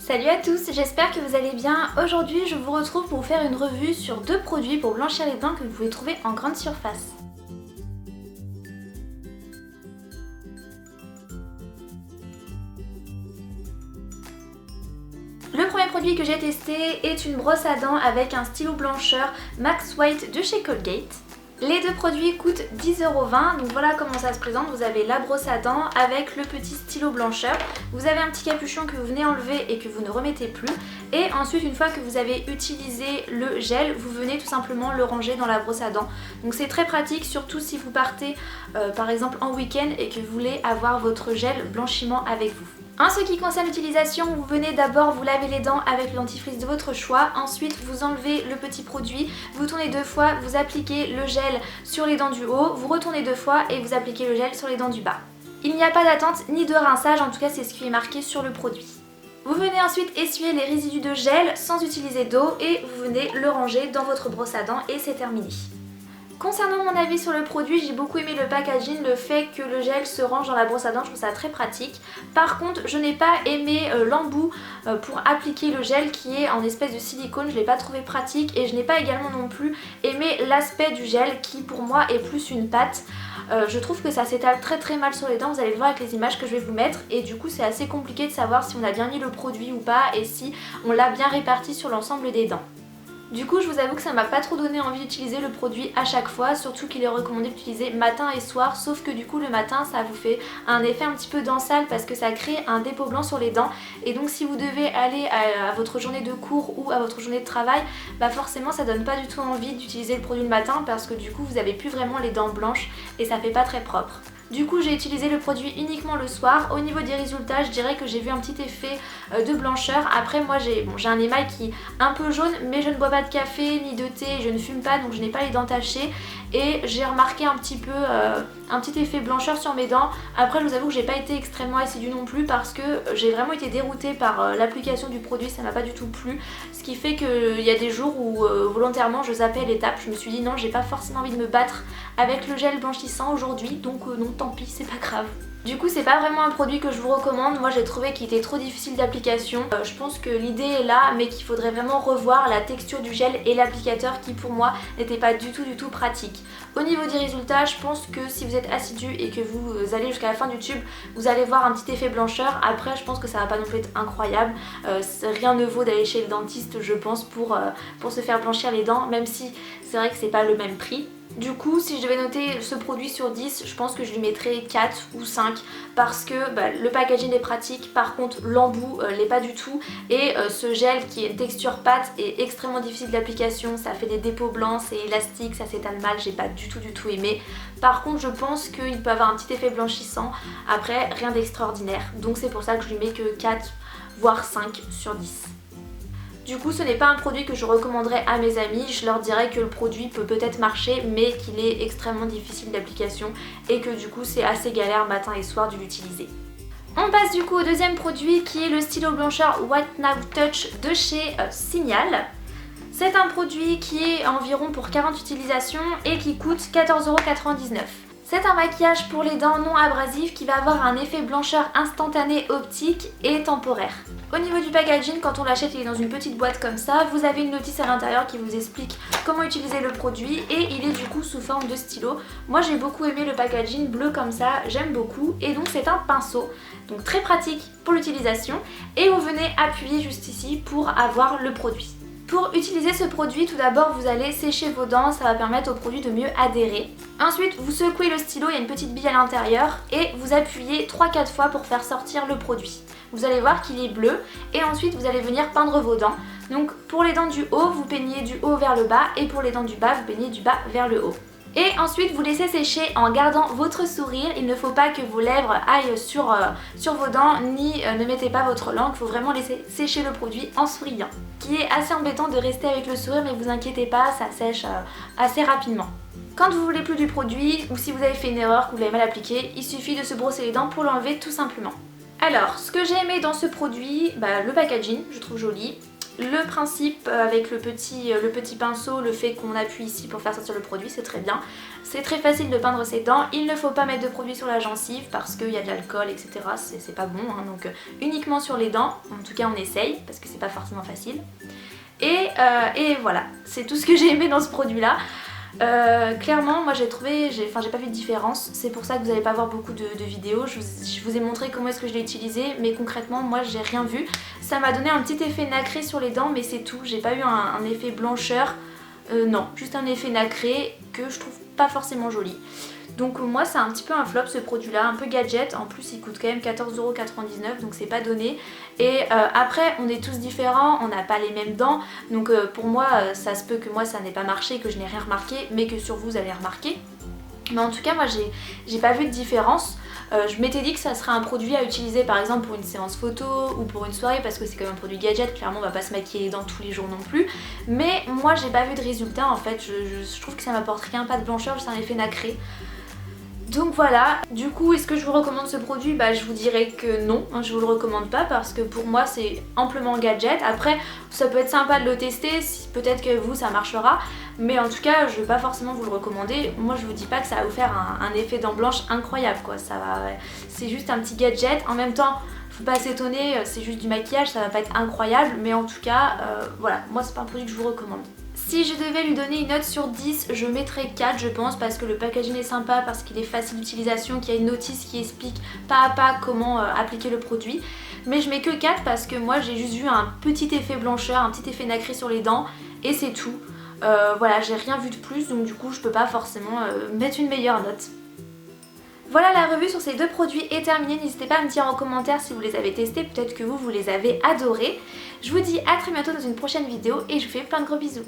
Salut à tous, j'espère que vous allez bien. Aujourd'hui je vous retrouve pour vous faire une revue sur deux produits pour blanchir les dents que vous pouvez trouver en grande surface. Le premier produit que j'ai testé est une brosse à dents avec un stylo blancheur Max White de chez Colgate. Les deux produits coûtent 10,20 €, donc voilà comment ça se présente. Vous avez la brosse à dents avec le petit stylo blancheur. Vous avez un petit capuchon que vous venez enlever et que vous ne remettez plus. Et ensuite, une fois que vous avez utilisé le gel, vous venez tout simplement le ranger dans la brosse à dents. Donc c'est très pratique, surtout si vous partez par exemple en week-end et que vous voulez avoir votre gel blanchiment avec vous. En ce qui concerne l'utilisation, vous venez d'abord vous laver les dents avec le dentifrice de votre choix, ensuite vous enlevez le petit produit, vous tournez deux fois, vous appliquez le gel sur les dents du haut, vous retournez deux fois et vous appliquez le gel sur les dents du bas. Il n'y a pas d'attente ni de rinçage, en tout cas c'est ce qui est marqué sur le produit. Vous venez ensuite essuyer les résidus de gel sans utiliser d'eau et vous venez le ranger dans votre brosse à dents et c'est terminé. Concernant mon avis sur le produit, j'ai beaucoup aimé le packaging, le fait que le gel se range dans la brosse à dents, je trouve ça très pratique. Par contre, je n'ai pas aimé l'embout pour appliquer le gel qui est en espèce de silicone, je ne l'ai pas trouvé pratique et je n'ai pas également non plus aimé l'aspect du gel qui pour moi est plus une pâte. Je trouve que ça s'étale très mal sur les dents, vous allez le voir avec les images que je vais vous mettre et du coup c'est assez compliqué de savoir si on a bien mis le produit ou pas et si on l'a bien réparti sur l'ensemble des dents. Du coup je vous avoue que ça m'a pas trop donné envie d'utiliser le produit à chaque fois, surtout qu'il est recommandé d'utiliser matin et soir, sauf que du coup le matin ça vous fait un effet un petit peu dent sale parce que ça crée un dépôt blanc sur les dents et donc si vous devez aller à votre journée de cours ou à votre journée de travail, bah forcément ça donne pas du tout envie d'utiliser le produit le matin parce que du coup vous avez plus vraiment les dents blanches et ça fait pas très propre. Du coup j'ai utilisé le produit uniquement le soir. Au niveau des résultats je dirais que j'ai vu un petit effet de blancheur. Après moi j'ai un émail qui est un peu jaune mais je ne bois pas de café ni de thé, je ne fume pas donc je n'ai pas les dents tachées et j'ai remarqué un petit peu un petit effet blancheur sur mes dents. Après je vous avoue que j'ai pas été extrêmement assidue non plus parce que j'ai vraiment été déroutée par l'application du produit, ça m'a pas du tout plu. Ce qui fait qu'il y a des jours où volontairement je zappais l'étape, je me suis dit non j'ai pas forcément envie de me battre avec le gel blanchissant aujourd'hui donc non tant pis c'est pas grave. Du coup c'est pas vraiment un produit que je vous recommande, moi j'ai trouvé qu'il était trop difficile d'application. Je pense que l'idée est là mais qu'il faudrait vraiment revoir la texture du gel et l'applicateur qui pour moi n'était pas du tout pratique. Au niveau des résultats je pense que si vous êtes assidu et que vous allez jusqu'à la fin du tube vous allez voir un petit effet blancheur. Après je pense que ça va pas non plus être incroyable, rien ne vaut d'aller chez le dentiste je pense pour se faire blanchir les dents même si c'est vrai que c'est pas le même prix. Du coup si je devais noter ce produit sur 10 je pense que je lui mettrais 4 ou 5 parce que le packaging est pratique, par contre l'embout l'est pas du tout et ce gel qui est une texture pâte est extrêmement difficile d'application, ça fait des dépôts blancs, c'est élastique, ça s'étale mal, j'ai pas du tout aimé. Par contre je pense qu'il peut avoir un petit effet blanchissant, après rien d'extraordinaire donc c'est pour ça que je lui mets que 4 voire 5 sur 10. Du coup ce n'est pas un produit que je recommanderais à mes amis, je leur dirais que le produit peut peut-être marcher mais qu'il est extrêmement difficile d'application et que du coup c'est assez galère matin et soir de l'utiliser. On passe du coup au deuxième produit qui est le stylo blancheur White Now Touch de chez Signal. C'est un produit qui est environ pour 40 utilisations et qui coûte 14,99 €. C'est un maquillage pour les dents non abrasif qui va avoir un effet blancheur instantané optique et temporaire. Au niveau du packaging, quand on l'achète il est dans une petite boîte comme ça, vous avez une notice à l'intérieur qui vous explique comment utiliser le produit et il est du coup sous forme de stylo. Moi j'ai beaucoup aimé le packaging bleu comme ça, j'aime beaucoup et donc c'est un pinceau, donc très pratique pour l'utilisation et vous venez appuyer juste ici pour avoir le produit. Pour utiliser ce produit, tout d'abord vous allez sécher vos dents, ça va permettre au produit de mieux adhérer. Ensuite vous secouez le stylo, il y a une petite bille à l'intérieur et vous appuyez 3-4 fois pour faire sortir le produit. Vous allez voir qu'il est bleu et ensuite vous allez venir peindre vos dents. Donc pour les dents du haut, vous peignez du haut vers le bas et pour les dents du bas, vous peignez du bas vers le haut. Et ensuite vous laissez sécher en gardant votre sourire, il ne faut pas que vos lèvres aillent sur vos dents ni ne mettez pas votre langue, il faut vraiment laisser sécher le produit en souriant. Qui est assez embêtant de rester avec le sourire mais vous inquiétez pas, ça sèche assez rapidement. Quand vous voulez plus du produit ou si vous avez fait une erreur, que vous l'avez mal appliqué, il suffit de se brosser les dents pour l'enlever tout simplement. Alors, ce que j'ai aimé dans ce produit, le packaging, je trouve joli. Le principe avec le petit pinceau, le fait qu'on appuie ici pour faire sortir le produit, c'est très bien. C'est très facile de peindre ses dents. Il ne faut pas mettre de produit sur la gencive parce qu'il y a de l'alcool, etc. C'est pas bon, hein. Donc uniquement sur les dents. En tout cas on essaye parce que c'est pas forcément facile. Et voilà, c'est tout ce que j'ai aimé dans ce produit là. Clairement moi j'ai pas vu de différence, c'est pour ça que vous n'allez pas voir beaucoup de vidéos, je vous ai montré comment est-ce que je l'ai utilisé, mais concrètement moi j'ai rien vu. Ça m'a donné un petit effet nacré sur les dents mais c'est tout, j'ai pas eu un effet blancheur, non, juste un effet nacré que je trouve pas forcément joli. Donc moi c'est un petit peu un flop ce produit là, un peu gadget, en plus il coûte quand même 14,99 € donc c'est pas donné. Et après on est tous différents, on n'a pas les mêmes dents, donc pour moi ça se peut que moi ça n'ait pas marché, que je n'ai rien remarqué, mais que sur vous allez remarquer. Mais en tout cas moi j'ai pas vu de différence. Je m'étais dit que ça serait un produit à utiliser par exemple pour une séance photo ou pour une soirée parce que c'est quand même un produit gadget, clairement on va pas se maquiller les dents tous les jours non plus. Mais moi j'ai pas vu de résultat en fait, je trouve que ça m'apporte rien, pas de blancheur, juste un effet nacré. Donc voilà, du coup est-ce que je vous recommande ce produit? Bah je vous dirais que non, hein, je vous le recommande pas parce que pour moi c'est amplement gadget. Après ça peut être sympa de le tester, peut-être que vous ça marchera, mais en tout cas je vais pas forcément vous le recommander. Moi je vous dis pas que ça va vous faire un effet dents blanches incroyable quoi, c'est juste un petit gadget. En même temps faut pas s'étonner, c'est juste du maquillage, ça va pas être incroyable, mais en tout cas voilà, moi c'est pas un produit que je vous recommande. Si je devais lui donner une note sur 10, je mettrais 4 je pense, parce que le packaging est sympa, parce qu'il est facile d'utilisation, qu'il y a une notice qui explique pas à pas comment appliquer le produit. Mais je mets que 4 parce que moi j'ai juste vu un petit effet blancheur, un petit effet nacré sur les dents et c'est tout. Voilà, j'ai rien vu de plus donc du coup je peux pas forcément mettre une meilleure note. Voilà, la revue sur ces deux produits est terminée, n'hésitez pas à me dire en commentaire si vous les avez testés, peut-être que vous les avez adorés. Je vous dis à très bientôt dans une prochaine vidéo et je vous fais plein de gros bisous.